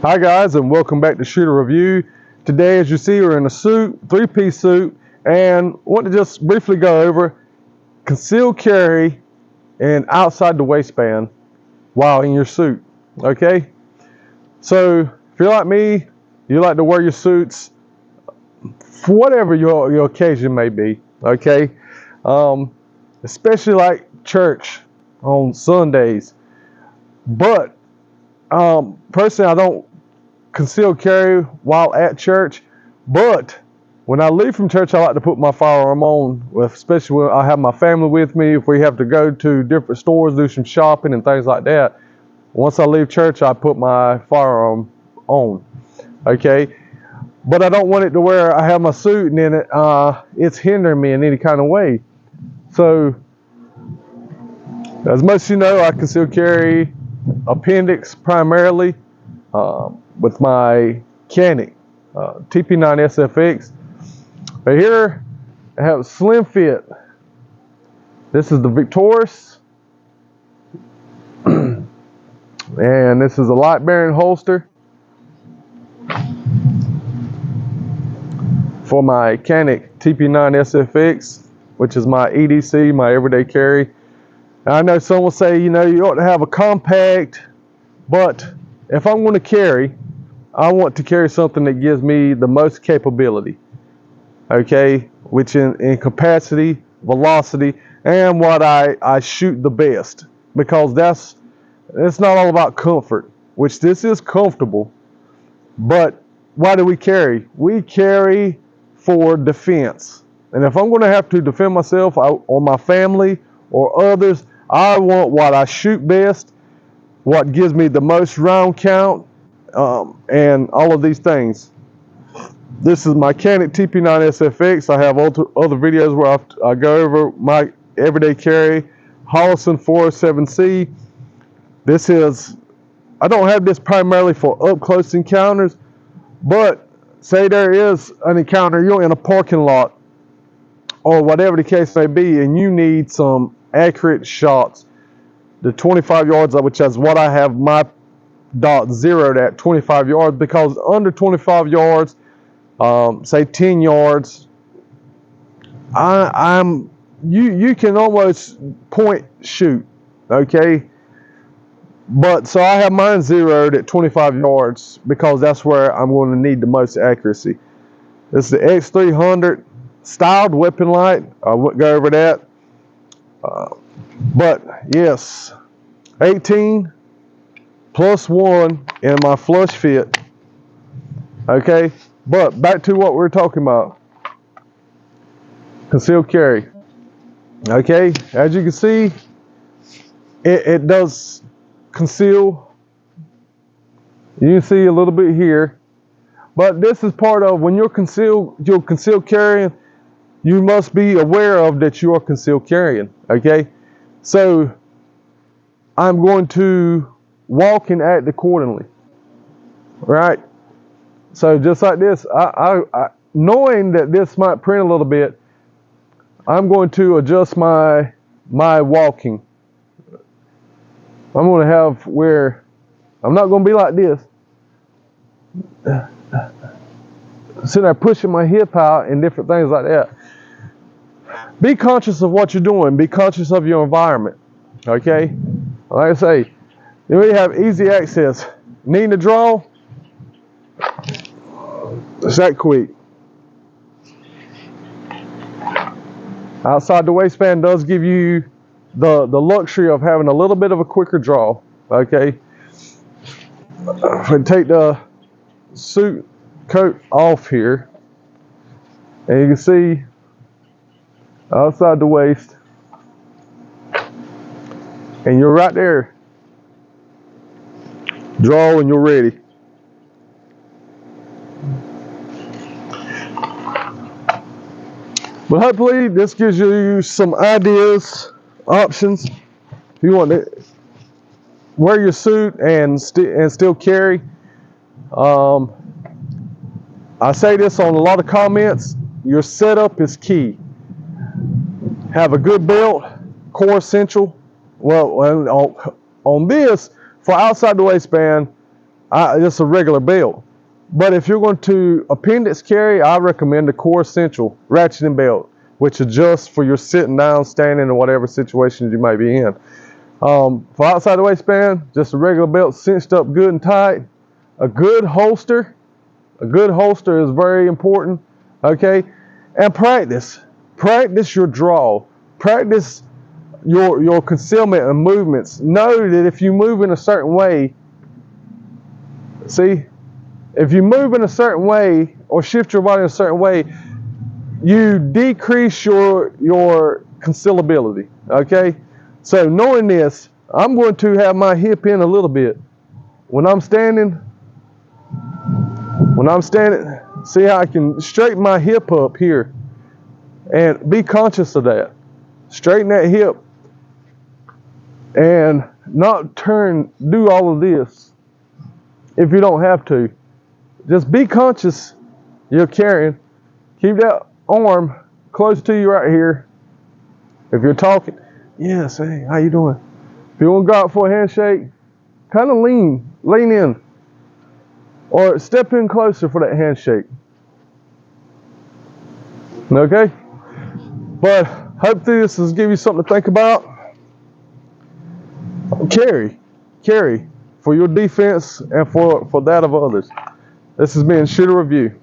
Hi guys, and welcome back to Shooter Review. Today, as you see, we're in a suit, three-piece suit, and want to just briefly go over concealed carry and outside the waistband while in your suit. Okay, so if you're like me, you like to wear your suits for whatever your occasion may be. Okay, especially like church on Sundays. But personally, I don't concealed carry while at church, but when I leave from church, I like to put my firearm on, especially when I have my family with me. If we have to go to different stores, do some shopping and things like that, once I leave church, I put my firearm on. Okay, but I don't want it to where I have my suit and then it's hindering me in any kind of way. So, as most of you know, I conceal carry appendix primarily. With my Canik TP9 SFX. But here I have slim fit. This is the Victoris, and this is a light bearing holster for my Canik TP9 SFX, which is my EDC, my everyday carry. Now, I know some will say, you know, you ought to have a compact, but if I'm going to carry, I want to carry something that gives me the most capability, okay, which in capacity, velocity, and what I shoot the best, because it's not all about comfort, which this is comfortable, but why do we carry? We carry for defense, and if I'm going to have to defend myself or my family or others, I want what I shoot best, what gives me the most round count, and all of these things. This is my Canik TP9 SFX. I have other videos where I go over my everyday carry, Holosun 407C. This is, I don't have this primarily for up close encounters, but say there is an encounter, you're in a parking lot or whatever the case may be, and you need some accurate shots. The 25 yards, which is what I have my dot zeroed at, 25 yards, because under 25 yards, say 10 yards, you can almost point shoot, okay? But so I have mine zeroed at 25 yards because that's where I'm going to need the most accuracy. This is the X300 styled weapon light. I won't go over that. But yes, 18 plus 1 in my flush fit. Okay, but back to what we're talking about. Concealed carry. Okay, as you can see, it does conceal. You can see a little bit here, but this is part of when you're concealed carrying, you must be aware of that you are concealed carrying. Okay, so I'm going to walk and act accordingly, right? So just like this, I knowing that this might print a little bit, I'm going to adjust my walking. I'm going to have where I'm not going to be like this, sitting there pushing my hip out and different things like that. Be conscious of what you're doing. Be conscious of your environment. Okay, like I say, you really have easy access. Needing to draw, it's that quick. Outside the waistband does give you the luxury of having a little bit of a quicker draw. Okay, if we take the suit coat off here, and you can see outside the waist, and you're right there. Draw and you're ready. But hopefully this gives you some ideas, options. If you want to wear your suit and still carry. I say this on a lot of comments. Your setup is key. Have a good belt, core essential. Well, on this, for outside the waistband, It's a regular belt. But if you're going to appendix carry, I recommend the Core Essential ratcheting belt, which adjusts for your sitting down, standing, or whatever situations you might be in. For outside the waistband, just a regular belt cinched up good and tight. A good holster. A good holster is very important. Okay? And practice. Practice your draw. Practice your concealment and movements. Know that if you move in a certain way, see, if you move in a certain way or shift your body in a certain way, you decrease your concealability. Okay? So knowing this, I'm going to have my hip in a little bit. When I'm standing, see how I can straighten my hip up here. And be conscious of that. Straighten that hip and not do all of this if you don't have to. Just be conscious you're carrying. Keep that arm close to you right here. If you're talking, yes, hey, how you doing? If you want to go out for a handshake, kind of lean in. Or step in closer for that handshake. Okay? But hopefully this will give you something to think about. Carry for your defense and for that of others. This has been Shooter Review.